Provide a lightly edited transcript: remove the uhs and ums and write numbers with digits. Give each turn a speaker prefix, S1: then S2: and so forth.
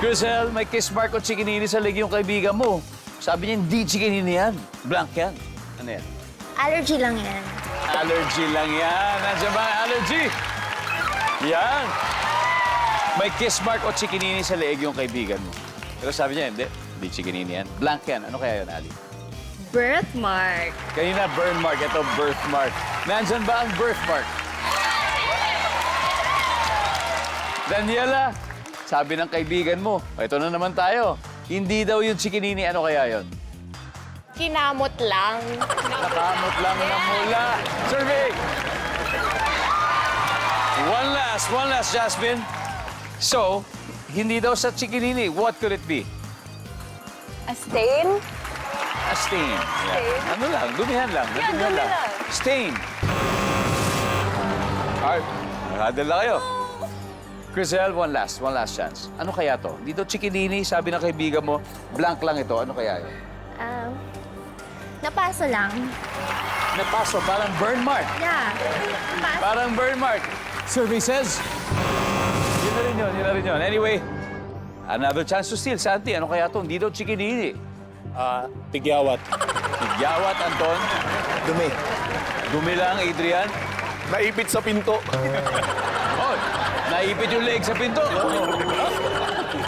S1: Grisel, may kiss mark o chikinini sa leg yung kaibigan mo. Sabi niya, hindi chikinini yan. Blank yan. Ano yan?
S2: Allergy lang yan.
S1: Allergy lang yan. Nandiyan ba ang allergy? Yan. May kiss mark o chikinini sa leeg yung kaibigan mo. Pero sabi niya, hindi chikinini yan. Blank yan. Ano kaya yun, Ali?
S2: Birthmark.
S1: Kanina, burn mark. Ito, birthmark. Nandiyan ba ang birthmark? Daniela, sabi ng kaibigan mo, ito na naman tayo. Hindi daw yung chikinini. Ano kaya yun?
S2: Kinamot lang.
S1: Nakamot lang na mula. Survey! One last, Jasmine. So, hindi daw sa chikinini. What could it be?
S2: A stain?
S1: A stain.
S2: Stain?
S1: Yeah. Ano lang, dumihan lang.
S2: Yeah,
S1: Dumihan
S2: dumi
S1: lang.
S2: lang.
S1: Stain. Alright, nakadal na kayo. Crisel, one last chance. Ano kaya to? Dito chikinini, sabi ng kaibigan mo, blank lang ito. Ano kaya yun?
S2: Napaso lang.
S1: Napaso, parang burn mark.
S2: Yeah. Napaso.
S1: Parang burn mark. Survey says, yun na rin yun. Anyway, another chance to steal. Santi, ano kaya to? Hindi daw chikinini.
S3: Tigyawat.
S1: Tigyawat, Anton.
S3: Dumi.
S1: Dumi lang, Adrian.
S3: Naipit sa pinto.
S1: Oh, naipit yung leg sa pinto.